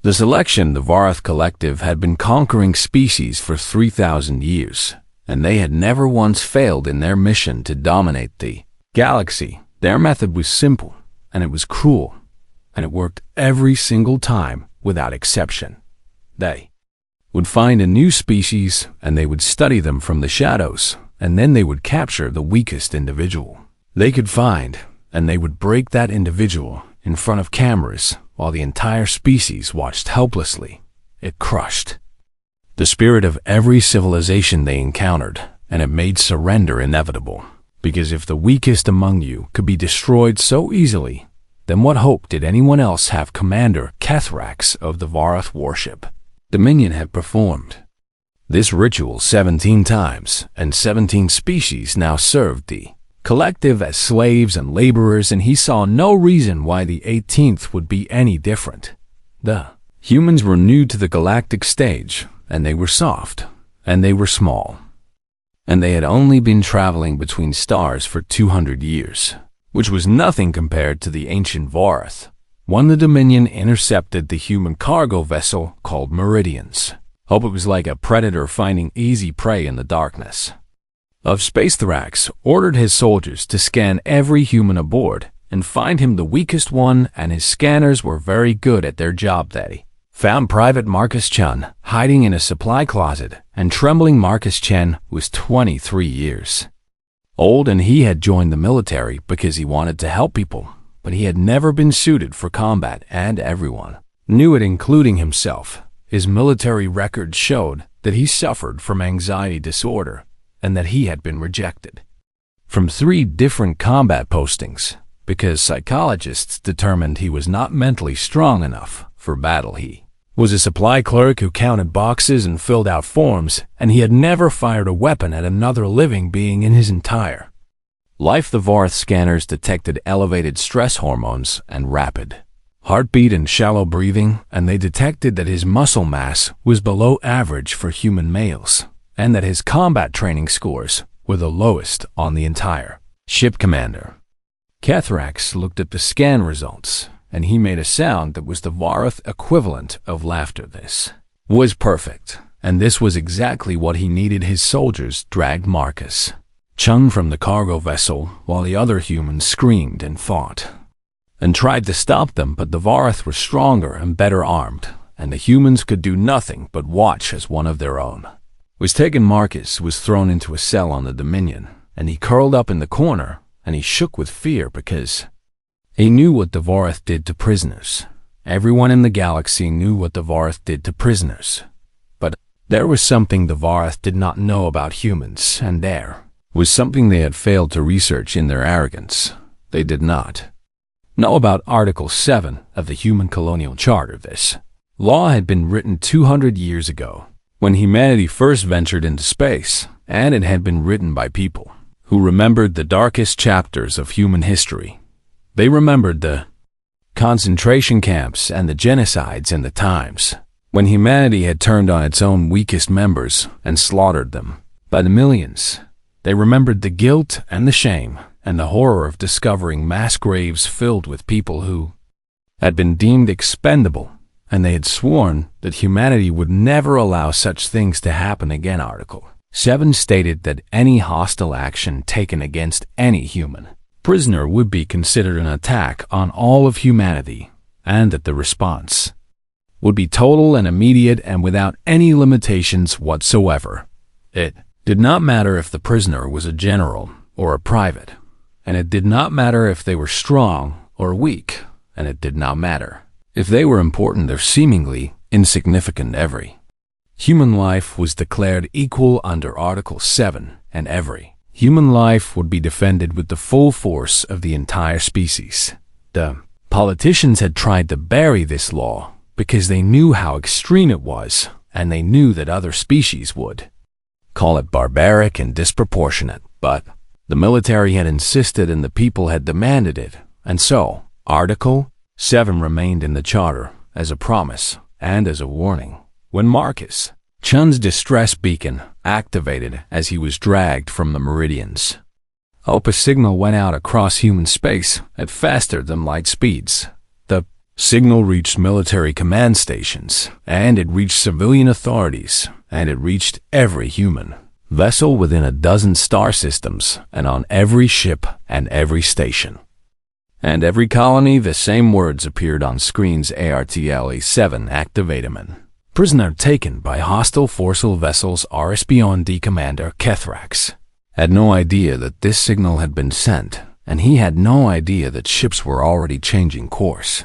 The selection, the Varth Collective, had been conquering species for 3,000 years, and they had never once failed in their mission to dominate the galaxy. Their method was simple, and it was cruel, and it worked every single time without exception. They would find a new species, and they would study them from the shadows, and then they would capture the weakest individual they could find, and they would break that individual in front of cameras while the entire species watched helplessly. It crushed the spirit of every civilization they encountered, and it made surrender inevitable. Because if the weakest among you could be destroyed so easily, then what hope did anyone else have? Commander Kethrax of the Varth warship Dominion had performed this ritual 17 times, and 17 species now served the collective as slaves and laborers, and he saw no reason why the 18th would be any different. The humans were new to the galactic stage, and they were soft, and they were small, and they had only been traveling between stars for 200 years, which was nothing compared to the ancient Varth. When the Dominion intercepted the human cargo vessel called Meridians, hope it was like a predator finding easy prey in the darkness. Of Space Thrax ordered his soldiers to scan every human aboard and find him the weakest one, and his scanners were very good at their job. They found Private Marcus Chun hiding in a supply closet, and trembling Marcus Chen was 23 years old, and he had joined the military because he wanted to help people, but he had never been suited for combat, and everyone knew it, including himself. His military record showed that he suffered from anxiety disorder, and that he had been rejected from 3 different combat postings because psychologists determined he was not mentally strong enough for battle. He was a supply clerk who counted boxes and filled out forms, and he had never fired a weapon at another living being in his entire life. The Varth scanners detected elevated stress hormones and rapid heartbeat and shallow breathing, and they detected that his muscle mass was below average for human males, and that his combat training scores were the lowest on the entire ship. Commander Kethrax looked at the scan results, and he made a sound that was the Varth equivalent of laughter. This was perfect, and this was exactly what he needed. His soldiers dragged Marcus Chung from the cargo vessel while the other humans screamed and fought and tried to stop them, but the Varth were stronger and better armed, and the humans could do nothing but watch as one of their own was taken. Marcus was thrown into a cell on the Dominion, and he curled up in the corner, and he shook with fear because he knew what the Varth did to prisoners. Everyone in the galaxy knew what the Varth did to prisoners. But there was something the Varth did not know about humans, and there was something they had failed to research in their arrogance. They did not know about Article 7 of the Human Colonial Charter. This law had been written 200 years ago, when humanity first ventured into space, and it had been written by people who remembered the darkest chapters of human history. They remembered the concentration camps and the genocides and the times when humanity had turned on its own weakest members and slaughtered them by the millions. They remembered the guilt and the shame and the horror of discovering mass graves filled with people who had been deemed expendable, and they had sworn that humanity would never allow such things to happen again. Article 7 stated that any hostile action taken against any human prisoner would be considered an attack on all of humanity, and that the response would be total and immediate and without any limitations whatsoever. It did not matter if the prisoner was a general or a private, and it did not matter if they were strong or weak, and it did not matter if they were important or seemingly insignificant. Every human life was declared equal under Article 7, and every human life would be defended with the full force of the entire species. The politicians had tried to bury this law because they knew how extreme it was, and they knew that other species would call it barbaric and disproportionate, but the military had insisted and the people had demanded it, and so Article 7 remained in the charter as a promise and as a warning. When Marcus Chun's distress beacon activated as he was dragged from the Meridians, a signal went out across human space at faster than light speeds. The Signal reached military command stations, and it reached civilian authorities, and it reached every human vessel within a dozen star systems, and on every ship and every station. And every colony, the same words appeared on screens: ARTLA-7 activatemen. Prisoner taken by hostile forceful vessels. RSBOND Commander Kethrax had no idea that this signal had been sent, and he had no idea that ships were already changing course.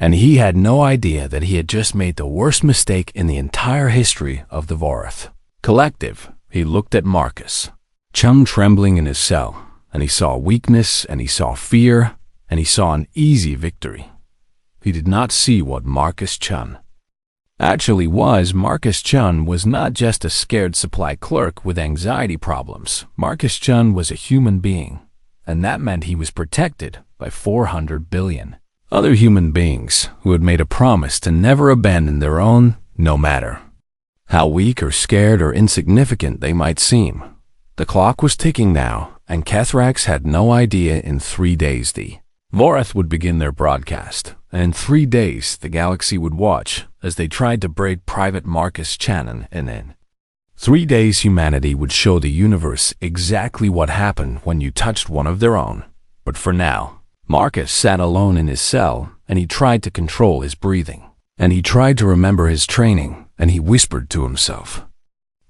And he had no idea that he had just made the worst mistake in the entire history of the Vorath Collective. He looked at Marcus Chun trembling in his cell, and he saw weakness, and he saw fear, and he saw an easy victory. He did not see what Marcus Chun actually was. Marcus Chun was not just a scared supply clerk with anxiety problems. Marcus Chun was a human being, and that meant he was protected by 400 billion other human beings who had made a promise to never abandon their own, no matter how weak or scared or insignificant they might seem. The clock was ticking now, and Kethrax had no idea in 3 days the Vorath would begin their broadcast, and in 3 days the galaxy would watch as they tried to braid Private Marcus Channon, and in 3 days humanity would show the universe exactly what happened when you touched one of their own. But for now, Marcus sat alone in his cell, and he tried to control his breathing, and he tried to remember his training, and he whispered to himself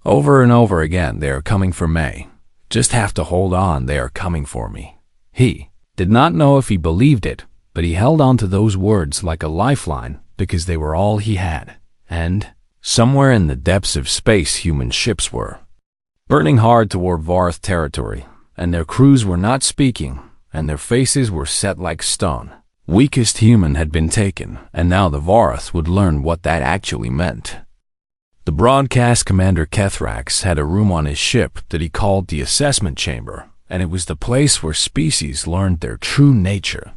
over and over again, "They are coming for May. Just have to hold on, they are coming for me." He did not know if he believed it, but he held on to those words like a lifeline because they were all he had. And somewhere in the depths of space, human ships were burning hard toward Vorath territory, and their crews were not speaking, and their faces were set like stone. Weakest human had been taken, and now the Vorath would learn what that actually meant. The broadcast commander Kethrax had a room on his ship that he called the assessment chamber, and it was the place where species learned their true nature.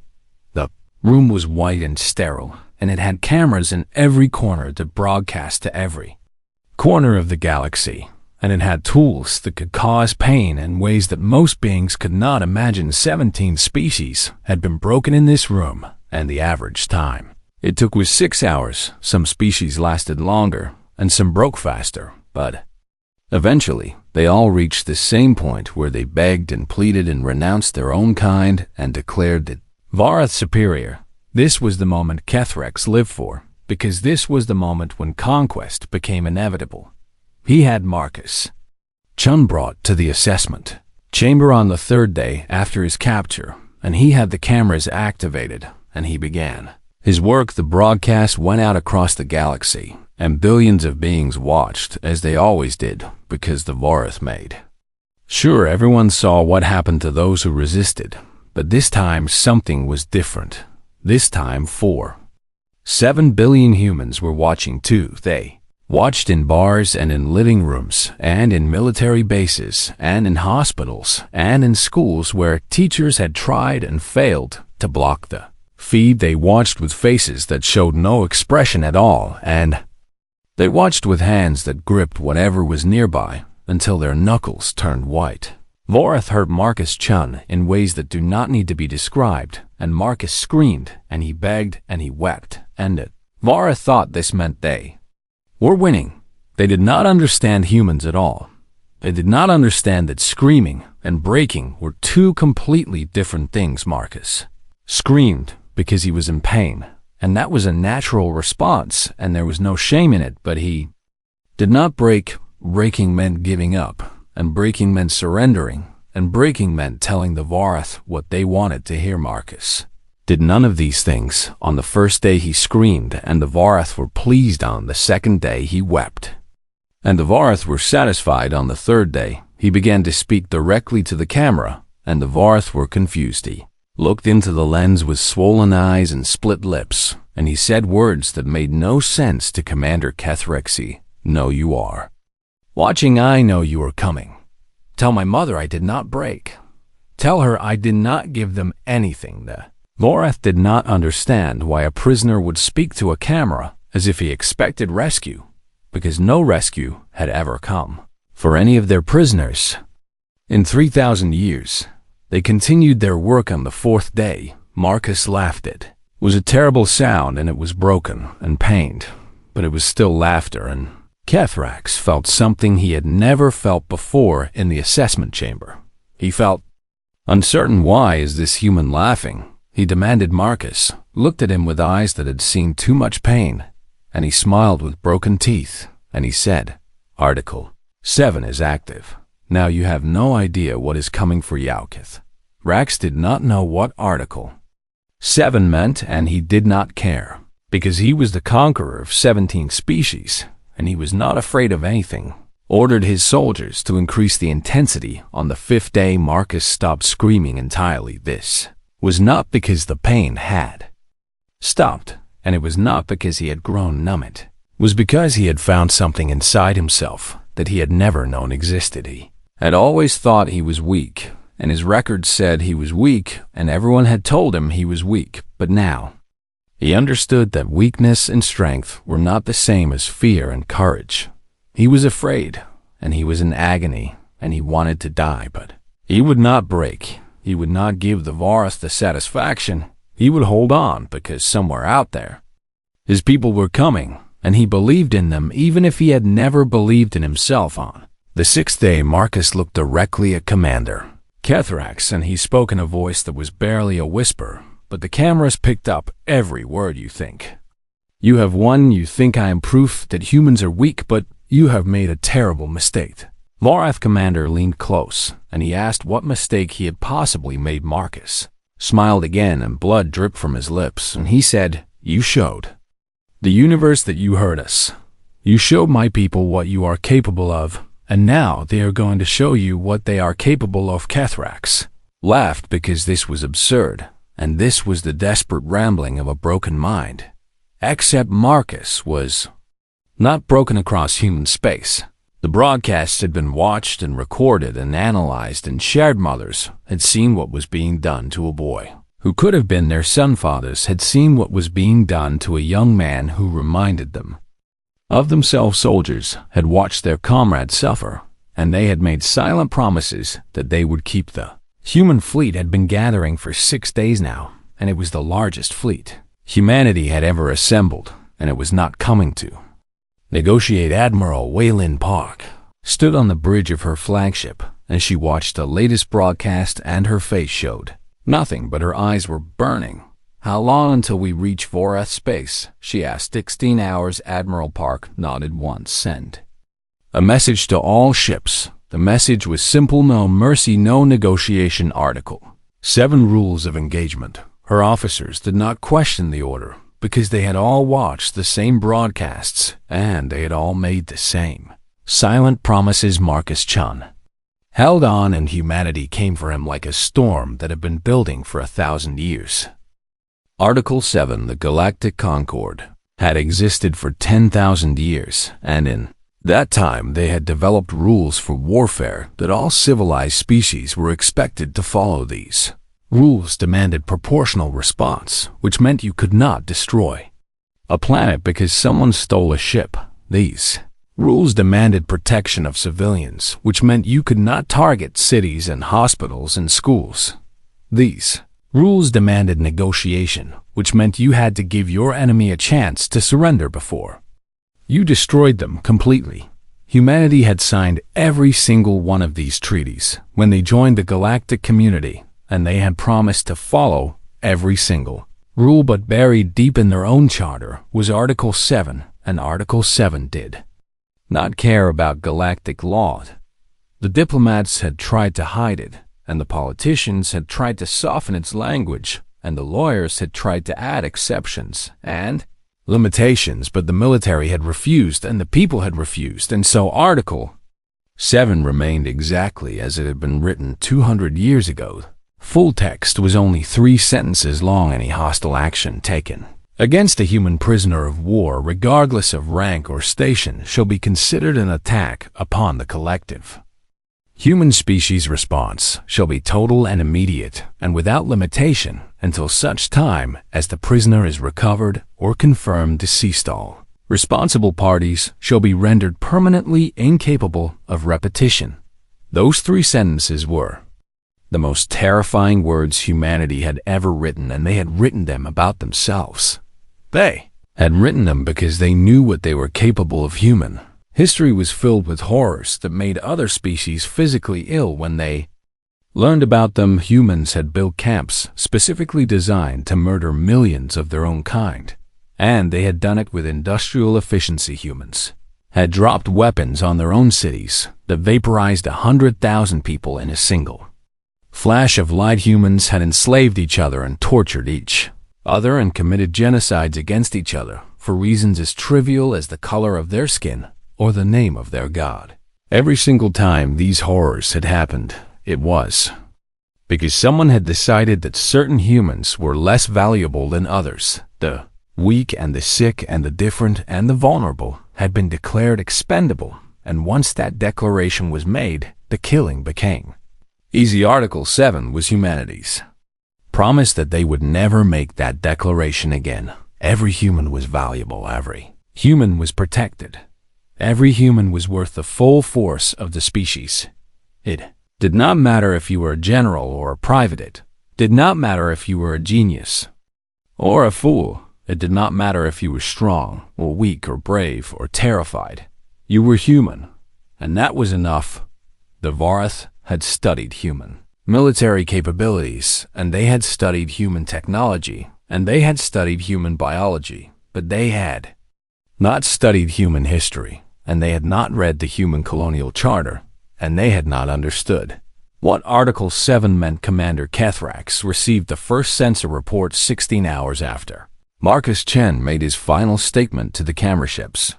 The room was white and sterile, and it had cameras in every corner that broadcast to every corner of the galaxy, and it had tools that could cause pain in ways that most beings could not imagine. 17 species had been broken in this room, and the average time it took was 6 hours. Some species lasted longer, and some broke faster, but eventually they all reached the same point where they begged and pleaded and renounced their own kind and declared that Vorath superior. This was the moment Kethrax lived for, because this was the moment when conquest became inevitable. He had Marcus Chun brought to the assessment chamber on the 3rd day after his capture, and he had the cameras activated, and he began his work. The broadcast went out across the galaxy, and billions of beings watched, as they always did, because the Vorath made sure everyone saw what happened to those who resisted. But this time something was different. This time 7 billion humans were watching too. They watched in bars and in living rooms and in military bases and in hospitals and in schools where teachers had tried and failed to block the feed. They watched with faces that showed no expression at all, and they watched with hands that gripped whatever was nearby until their knuckles turned white. Vorath hurt Marcus Chun in ways that do not need to be described, and Marcus screamed, and he begged, and he wept, and Vorath thought this meant they were winning. They did not understand humans at all. They did not understand that screaming and breaking were two completely different things. Marcus screamed because he was in pain, and that was a natural response, and there was no shame in it, but he did not break. Breaking meant giving up, and breaking meant surrendering, and breaking meant telling the Vorath what they wanted to hear. Marcus did none of these things. On the 1st day he screamed, and the Vorath were pleased. On the 2nd day he wept, and the Vorath were satisfied. On the 3rd day he began to speak directly to the camera, and the Vorath were confused. He looked into the lens with swollen eyes and split lips, and he said words that made no sense to Commander Kethrax. "No, you are watching. I know you are coming. Tell my mother I did not break. Tell her I did not give them anything." The Vorath did not understand why a prisoner would speak to a camera as if he expected rescue, because no rescue had ever come for any of their prisoners. In 3,000 years, they continued their work. On the 4th day, Marcus laughed. It was a terrible sound, and it was broken and pained, but it was still laughter, and Kethrax felt something he had never felt before in the assessment chamber. He felt uncertain. Why is this human laughing? He demanded. Marcus looked at him with eyes that had seen too much pain, and he smiled with broken teeth, and he said, Article 7 is active. Now you have no idea what is coming for Yaukith. Rax did not know what Article 7 meant, and he did not care, because he was the conqueror of 17 species, and he was not afraid of anything. Ordered his soldiers to increase the intensity. On the 5th day, Marcus stopped screaming entirely. This was not because the pain had stopped, and it was not because he had grown numb. It was because he had found something inside himself that he had never known existed. He had always thought he was weak, and his record said he was weak, and everyone had told him he was weak, but now he understood that weakness and strength were not the same as fear and courage. He was afraid, and he was in agony, and he wanted to die, but he would not break. He would not give the Vorath the satisfaction. He would hold on, because somewhere out there, his people were coming, and he believed in them even if he had never believed in himself. On the 6th day, Marcus looked directly at Commander Kethrax, and he spoke in a voice that was barely a whisper, but the cameras picked up every word. You think you have won. You think I am proof that humans are weak, but you have made a terrible mistake. Vorath Commander leaned close, and he asked what mistake he had possibly made. Marcus smiled again, and blood dripped from his lips, and he said, You showed the universe that you heard us. You showed my people what you are capable of, and now they are going to show you what they are capable of. Kethrax laughed because this was absurd, and this was the desperate rambling of a broken mind. Except Marcus was not broken across human space. The broadcasts had been watched and recorded and analyzed, and shared mothers had seen what was being done to a boy who could have been their son. Fathers had seen what was being done to a young man who reminded them of themselves. Soldiers had watched their comrades suffer, and they had made silent promises that they would keep. The human fleet had been gathering for 6 days now, and it was the largest fleet humanity had ever assembled, and it was not coming to negotiate. Admiral Waylin Park stood on the bridge of her flagship, and she watched the latest broadcast, and her face showed nothing, but her eyes were burning. How long until we reach Vorath space? She asked. 16 hours. Admiral Park nodded once. Send a message to all ships. The message was simple: no mercy, no negotiation. Article 7 Rules of Engagement. Her officers did not question the order, because they had all watched the same broadcasts, and they had all made the same silent promises. Marcus Chun held on, and humanity came for him like a storm that had been building for 1,000 years. Article 7 The Galactic Concord had existed for 10,000 years, and in that time they had developed rules for warfare that all civilized species were expected to follow. These rules demanded proportional response, which meant you could not destroy a planet because someone stole a ship. These rules demanded protection of civilians, which meant you could not target cities and hospitals and schools. These rules demanded negotiation, which meant you had to give your enemy a chance to surrender before you destroyed them completely. Humanity had signed every single one of these treaties when they joined the galactic community, and they had promised to follow every single rule, but buried deep in their own charter was Article 7, and Article 7 did not care about galactic law. The diplomats had tried to hide it, and the politicians had tried to soften its language, and the lawyers had tried to add exceptions and limitations, but the military had refused, and the people had refused, and so Article 7 remained exactly as it had been written 200 years ago. Full text was only 3 sentences long. Any hostile action taken against a human prisoner of war, regardless of rank or station, shall be considered an attack upon the collective human species. Response shall be total and immediate, and without limitation, until such time as the prisoner is recovered or confirmed deceased. All responsible parties shall be rendered permanently incapable of repetition. Those 3 sentences were the most terrifying words humanity had ever written, and they had written them about themselves. They had written them because they knew what they were capable of. Human history was filled with horrors that made other species physically ill when they learned about them. Humans had built camps specifically designed to murder millions of their own kind, and they had done it with industrial efficiency. Humans had dropped weapons on their own cities that vaporized 100,000 people in a single flash of light. Humans had enslaved each other and tortured each other and committed genocides against each other for reasons as trivial as the color of their skin or the name of their god. Every single time these horrors had happened, it was because someone had decided that certain humans were less valuable than others. The weak and the sick and the different and the vulnerable had been declared expendable, and once that declaration was made, the killing became easy. Article 7 was humanity's promise that they would never make that declaration again. Every human was valuable. Every human was protected. Every human was worth the full force of the species. It did not matter if you were a general or a private. It did not matter if you were a genius or a fool. It did not matter if you were strong or weak or brave or terrified. You were human, and that was enough. The Vorath had studied human military capabilities, and they had studied human technology, and they had studied human biology, but they had not studied human history, and they had not read the human colonial charter, and they had not understood what Article 7 meant. Commander Kethrax received the first sensor report 16 hours after Marcus Chen made his final statement to the camera ships.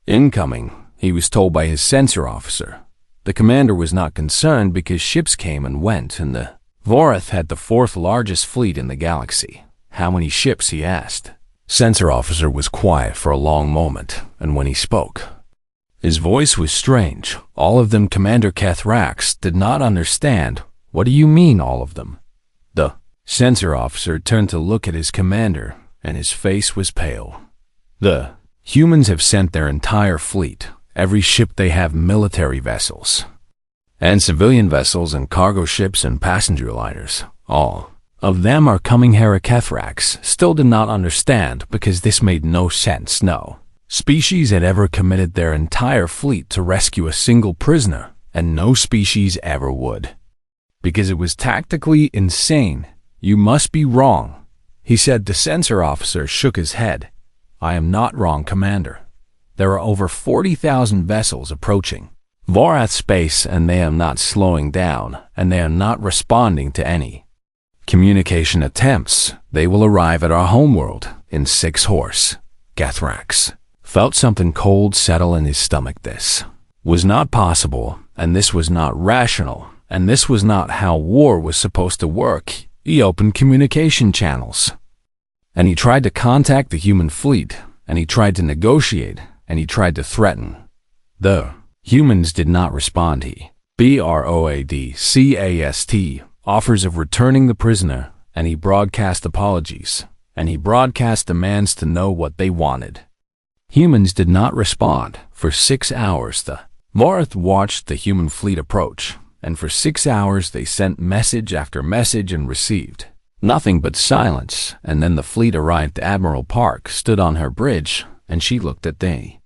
Incoming, he was told by his sensor officer. The commander was not concerned because ships came and went, and the Vorath had the fourth largest fleet in the galaxy. How many ships? He asked. Sensor officer was quiet for a long moment, and when he spoke, his voice was strange. All of them. Commander Kethrax did not understand. What do you mean, all of them? The sensor officer turned to look at his commander, and his face was pale. The humans have sent their entire fleet. Every ship. They have military vessels and civilian vessels and cargo ships and passenger liners. All of them are coming here. Kethrax still did not understand because this made no sense. No species had ever committed their entire fleet to rescue a single prisoner, and no species ever would, because it was tactically insane. You must be wrong, he said. The sensor officer shook his head. I am not wrong, Commander. There are over 40,000 vessels approaching Vorath space, and they are not slowing down, and they are not responding to any communication attempts. They will arrive at our homeworld in 6 horse. Kethrax felt something cold settle in his stomach. This was not possible, and this was not rational, and this was not how war was supposed to work. He opened communication channels, and he tried to contact the human fleet, and he tried to negotiate, and he tried to threaten. The humans did not respond. He broadcast offers of returning the prisoner, and he broadcast apologies, and he broadcast demands to know what they wanted. Humans did not respond. For 6 hours the Vorath watched the human fleet approach, and for 6 hours they sent message after message and received nothing but silence. And then the fleet arrived. Admiral Park stood on her bridge, and she looked at the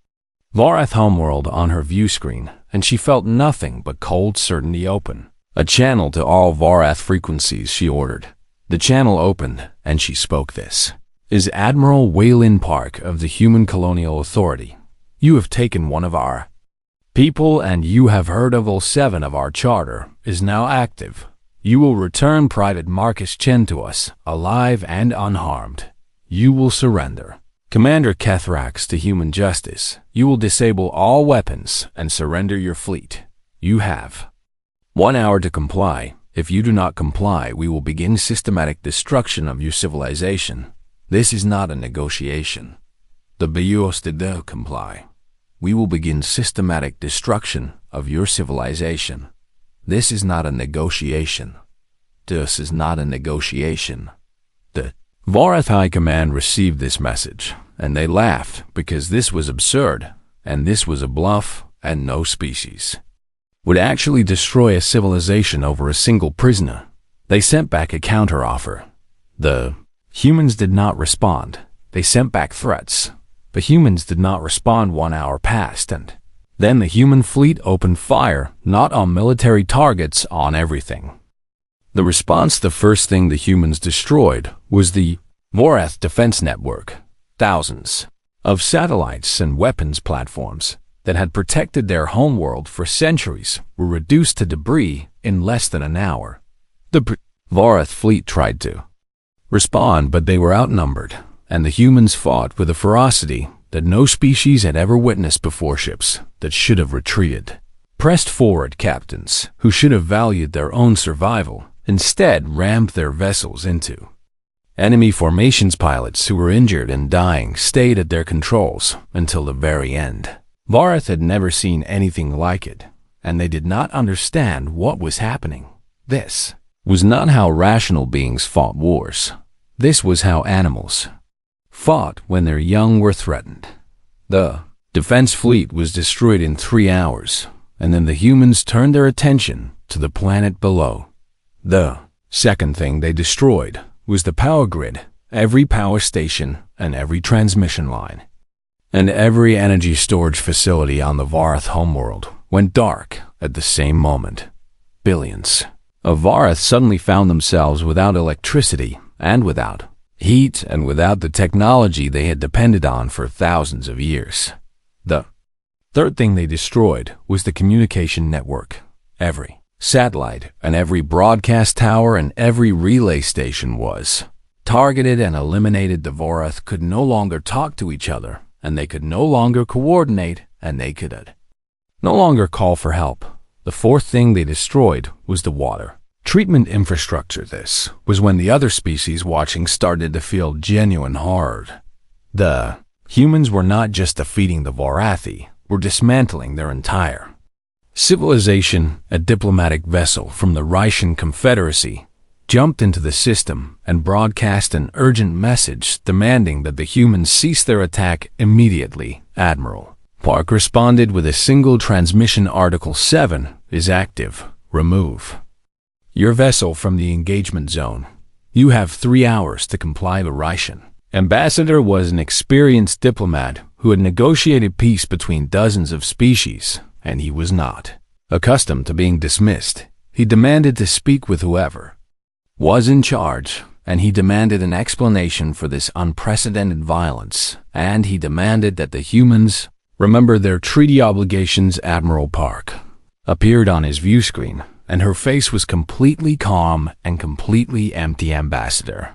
Vorath homeworld on her view screen, and she felt nothing but cold certainty. Open a channel to all Vorath frequencies, she ordered. The channel opened, and she spoke. This is Admiral Waylin Park of the Human Colonial Authority. You have taken one of our people, and you have heard of all 7 of our charter is now active. You will return Private Marcus Chen to us, alive and unharmed. You will surrender Commander Kethrax to human justice. You will disable all weapons and surrender your fleet. You have 1 hour to comply. If you do not comply, we will begin systematic destruction of your civilization. This is not a negotiation. The Bios did comply. We will begin systematic destruction of your civilization. This is not a negotiation. This is not a negotiation. The Vorath High Command received this message, and they laughed because this was absurd, and this was a bluff, and no species would actually destroy a civilization over a single prisoner. They sent back a counteroffer. The humans did not respond. They sent back threats. But humans did not respond. 1 hour passed, and then the human fleet opened fire, not on military targets, on everything. The response, the first thing the humans destroyed, was the Vorath defense network. Thousands of satellites and weapons platforms that had protected their homeworld for centuries were reduced to debris in less than an hour. The Vorath fleet tried to respond, but they were outnumbered, and the humans fought with a ferocity that no species had ever witnessed before. Ships that should have retreated pressed forward. Captains who should have valued their own survival instead rammed their vessels into enemy formations. Pilots who were injured and dying stayed at their controls until the very end. Vorath had never seen anything like it, and they did not understand what was happening. This was not how rational beings fought wars. This was how animals fought when their young were threatened. The defense fleet was destroyed in 3 hours, and then the humans turned their attention to the planet below. The second thing they destroyed was the power grid, every power station and every transmission line, and every energy storage facility on the Vorath homeworld went dark at the same moment. Billions of Vorath suddenly found themselves without electricity and without heat and without the technology they had depended on for thousands of years. The third thing they destroyed was the communication network. Every satellite and every broadcast tower and every relay station was targeted and eliminated. The Vorath could no longer talk to each other, and they could no longer coordinate, and they could no longer call for help. The fourth thing they destroyed was the water treatment infrastructure. This was when the other species watching started to feel genuine horror. The humans were not just defeating the Vorathi, were dismantling their entire civilization. A diplomatic vessel from the Ryshan Confederacy jumped into the system and broadcast an urgent message demanding that the humans cease their attack immediately. Admiral Park responded with a single transmission. Article 7 is active. Remove your vessel from the engagement zone. You have 3 hours to comply. The Ryshan ambassador was an experienced diplomat who had negotiated peace between dozens of species, and he was not accustomed to being dismissed. He demanded to speak with whoever was in charge, and he demanded an explanation for this unprecedented violence, and he demanded that the humans remember their treaty obligations. Admiral Park appeared on his view screen, and her face was completely calm and completely empty. Ambassador,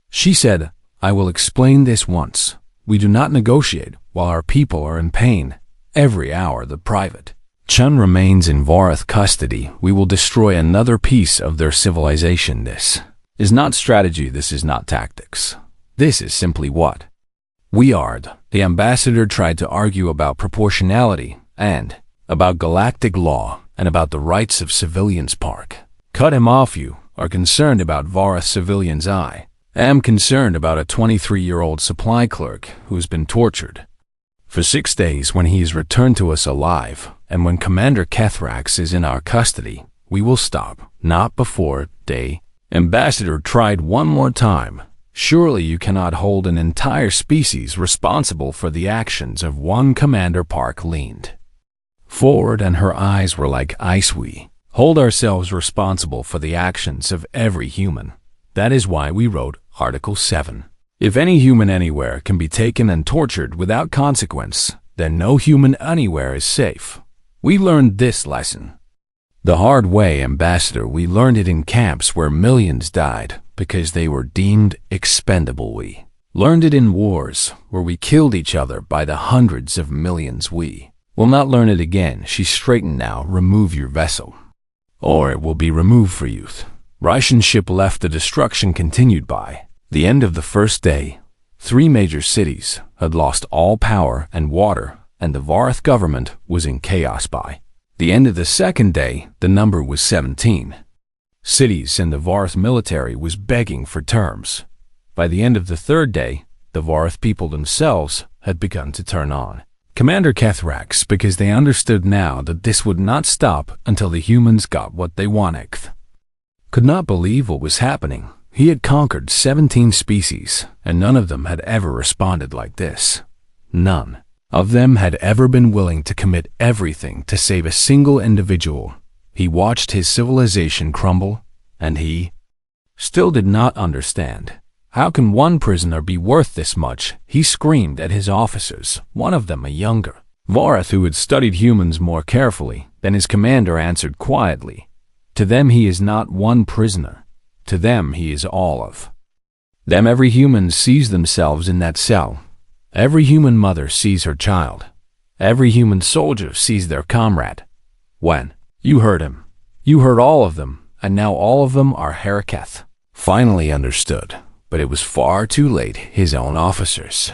she said, I will explain this once. We do not negotiate while our people are in pain. Every hour the private Chun remains in Vorath custody, we will destroy another piece of their civilization. This is not strategy. This is not tactics. This is simply what we are. The ambassador tried to argue about proportionality and about galactic law and about the rights of civilians. Park cut him off. You are concerned about Vorath civilians. I am concerned about a 23-year-old supply clerk who has been tortured for 6 days. When he is returned to us alive, and when Commander Kethrax is in our custody, we will stop. Not before day. Ambassador tried one more time. Surely you cannot hold an entire species responsible for the actions of one commander. Park leaned forward and her eyes were like ice. We hold ourselves responsible for the actions of every human. That is why we wrote Article 7. If any human anywhere can be taken and tortured without consequence, then no human anywhere is safe. We learned this lesson the hard way, Ambassador. We learned it in camps where millions died because they were deemed expendable. We learned it in wars where we killed each other by the hundreds of millions. We will not learn it again. She straightened now. Remove your vessel, or it will be removed for youth. Ryshan ship left. The destruction continued. By the end of the first day, 3 major cities had lost all power and water, and the Vorath government was in chaos. By the end of the second day, the number was 17 cities, and the Vorath military was begging for terms. By the end of the third day, the Vorath people themselves had begun to turn on Commander Kethrax, because they understood now that this would not stop until the humans got what they wanted. Could not believe what was happening. He had conquered 17 species, and none of them had ever responded like this. None of them had ever been willing to commit everything to save a single individual. He watched his civilization crumble, and he still did not understand. How can one prisoner be worth this much? He screamed at his officers, one of them a younger Vorath who had studied humans more carefully than his commander answered quietly. To them he is not one prisoner. To them he is all of them. Every human sees themselves in that cell. Every human mother sees her child. Every human soldier sees their comrade. When you heard him, you heard all of them, and now all of them are Haraketh. Finally understood. But it was far too late. His own officers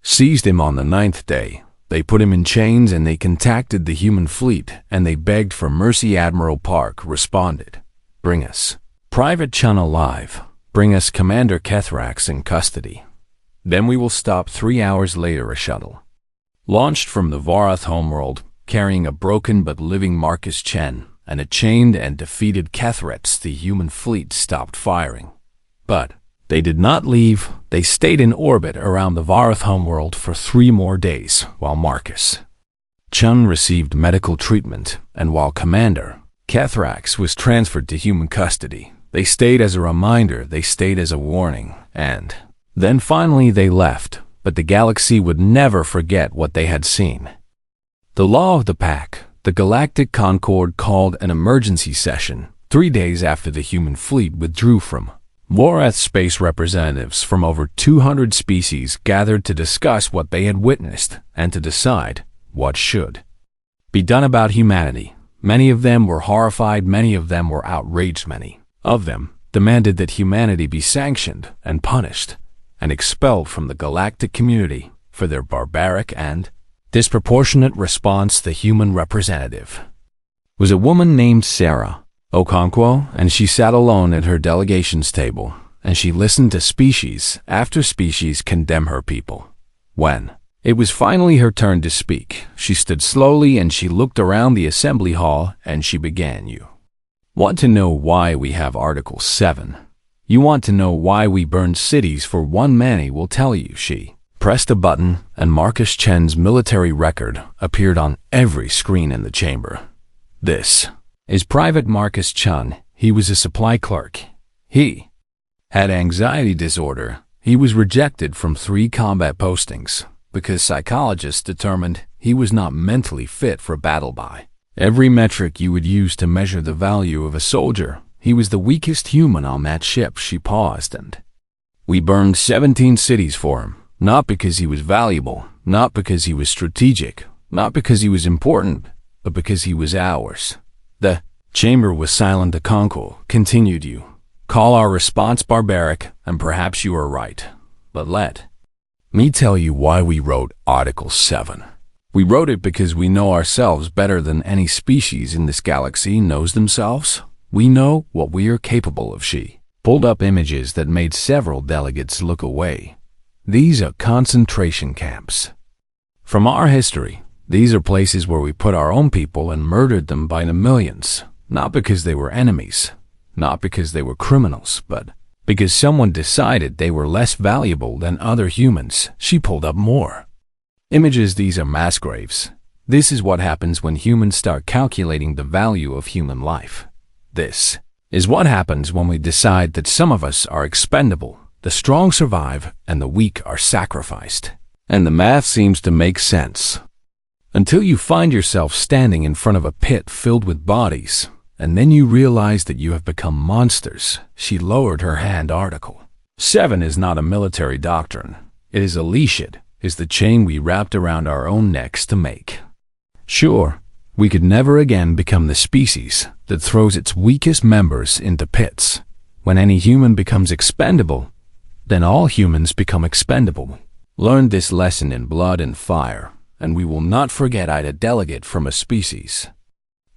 seized him on the 9th day. They put him in chains and they contacted the human fleet and they begged for mercy. Admiral Park responded, "Bring us Private Chun alive. Bring us Commander Kethrax in custody. Then we will stop." 3 hours later, a shuttle launched from the Vorath homeworld, carrying a broken but living Marcus Chen and a chained and defeated Kethrax. The human fleet stopped firing. But they did not leave. They stayed in orbit around the Vorath homeworld for 3 more days, while Marcus Chun received medical treatment, and while Commander Kethrax was transferred to human custody. They stayed as a reminder, they stayed as a warning, and then finally they left, but the galaxy would never forget what they had seen. The law of the pack, the Galactic Concord called an emergency session 3 days after the human fleet withdrew from Vorath. Space representatives from over 200 species gathered to discuss what they had witnessed and to decide what should be done about humanity. Many of them were horrified, many of them were outraged, many of them demanded that humanity be sanctioned and punished and expelled from the galactic community for their barbaric and disproportionate response. The human representative was a woman named Sarah Okonkwo, and she sat alone at her delegation's table, and she listened to species after species condemn her people. When it was finally her turn to speak, she stood slowly and she looked around the assembly hall and she began, "You want to know why we have Article 7. You want to know why we burned cities for one man. He will tell you." She pressed a button and Marcus Chen's military record appeared on every screen in the chamber. "This is Private Marcus Chun. He was a supply clerk. He had anxiety disorder. He was rejected from 3 combat postings because psychologists determined he was not mentally fit for battle by every metric you would use to measure the value of a soldier. He was the weakest human on that ship." She paused, "And we burned 17 cities for him, not because he was valuable, not because he was strategic, not because he was important, but because he was ours." The chamber was silent. Okonkwo continued, "You call our response barbaric, and perhaps you are right. But let me tell you why we wrote Article 7. We wrote it because we know ourselves better than any species in this galaxy knows themselves. We know what we are capable of." She pulled up images that made several delegates look away. "These are concentration camps. From our history, these are places where we put our own people and murdered them by the millions, not because they were enemies, not because they were criminals, but because someone decided they were less valuable than other humans." She pulled up more images. "These are mass graves. This is what happens when humans start calculating the value of human life. This is what happens when we decide that some of us are expendable. The strong survive and the weak are sacrificed. And the math seems to make sense. Until you find yourself standing in front of a pit filled with bodies, and then you realize that you have become monsters." She lowered her hand. "Article 7 is not a military doctrine. It is a leash. It is the chain we wrapped around our own necks to make sure we could never again become the species that throws its weakest members into pits. When any human becomes expendable, then all humans become expendable. Learn this lesson in blood and fire, and we will not forget." A delegate from a species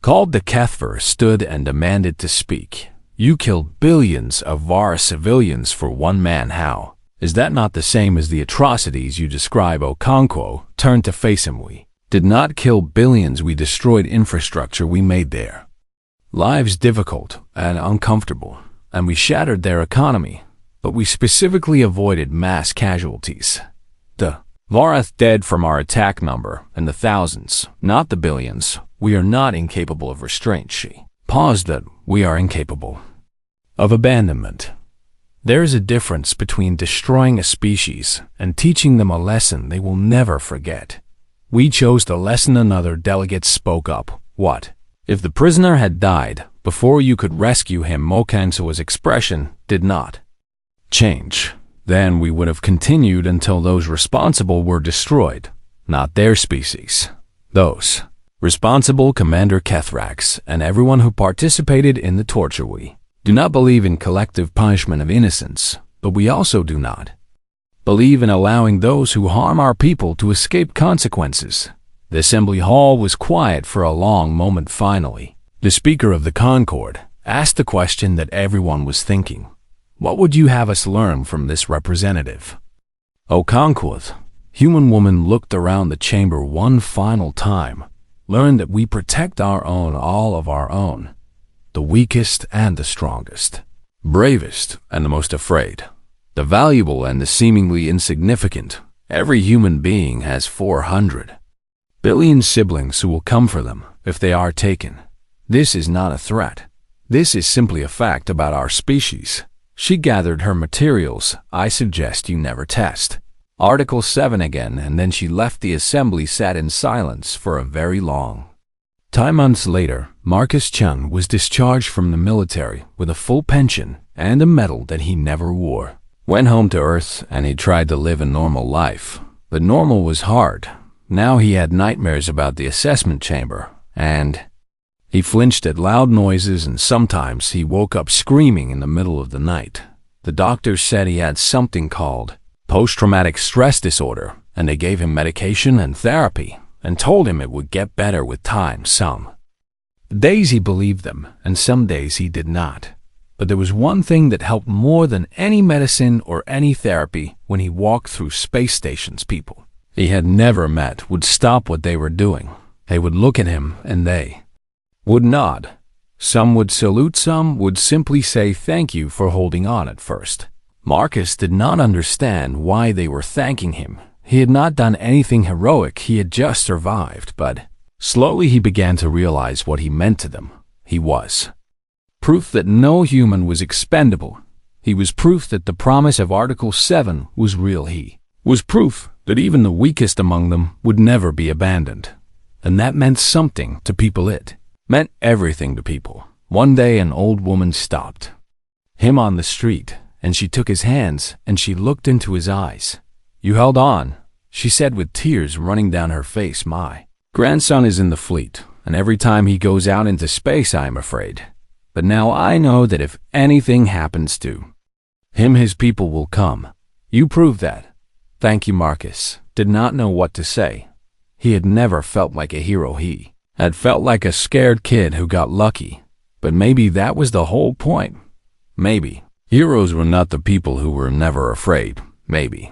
called the Kethver stood and demanded to speak. "You killed billions of Vara civilians for one man. How Is that not the same as the atrocities you describe? Okonkwo turned to face him. We did not kill billions, we destroyed infrastructure we made there. Lives difficult and uncomfortable, and we shattered their economy, but we specifically avoided mass casualties. The Varath dead from our attack number in the thousands, not the billions. We are not incapable of restraint. She paused. That we are incapable of abandonment. There is a difference between destroying a species and teaching them a lesson they will never forget. We chose the lesson. Another delegate spoke up. What if the prisoner had died before you could rescue him? Mokanso's expression did not change. Then we would have continued until those responsible were destroyed, not their species. Those responsible, Commander Kethrax, and everyone who participated in the torture. We do not believe in collective punishment of innocence, but we also do not believe in allowing those who harm our people to escape consequences. The assembly hall was quiet for a long moment. Finally, the Speaker of the Concord asked the question that everyone was thinking. What would you have us learn from this representative? Okonkwo, human woman, looked around the chamber one final time. Learn that we protect our own, all of our own. The weakest and the strongest. Bravest and the most afraid. The valuable and the seemingly insignificant. Every human being has 400 billion siblings who will come for them if they are taken. This is not a threat. This is simply a fact about our species. She gathered her materials. I suggest you never test. Article 7 again, and then she left. The assembly sat in silence for a very long time. Months later, Marcus Chun was discharged from the military with a full pension and a medal that he never wore. Went home to Earth and he tried to live a normal life. But normal was hard. Now he had nightmares about the assessment chamber, and he flinched at loud noises, and sometimes he woke up screaming in the middle of the night. The doctors said he had something called post-traumatic stress disorder, and they gave him medication and therapy, and told him it would get better with time. Some days he believed them, and some days he did not. But there was one thing that helped more than any medicine or any therapy when he walked through space stations. People he had never met would stop what they were doing. They would look at him, and they would nod. Some would salute, some would simply say thank you for holding on. At first, Marcus did not understand why they were thanking him. He had not done anything heroic, he had just survived, but slowly he began to realize what he meant to them. He was proof that no human was expendable. He was proof that the promise of Article 7 was real. He was proof that even the weakest among them would never be abandoned. And that meant something to people. It meant everything to people. One day an old woman stopped him on the street, and she took his hands and she looked into his eyes. You held on, she said with tears running down her face. My grandson is in the fleet, and every time he goes out into space I am afraid. But now I know that if anything happens to him, his people will come. You proved that. Thank you. Marcus did not know what to say. He had never felt like a hero. He had felt like a scared kid who got lucky. But maybe that was the whole point. Maybe heroes were not the people who were never afraid. Maybe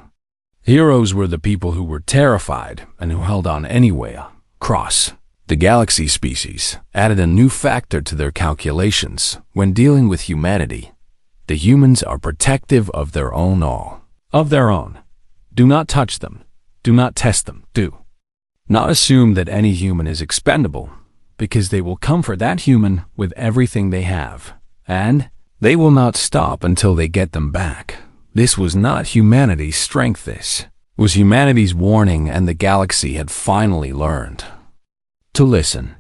heroes were the people who were terrified and who held on anyway. Cross the galaxy species added a new factor to their calculations when dealing with humanity. The humans are protective of their own, all of their own. Do not touch them. Do not test them. Do not assume that any human is expendable, because they will come for that human with everything they have, and they will not stop until they get them back. This was not humanity's strength. This was humanity's warning, and the galaxy had finally learned to listen.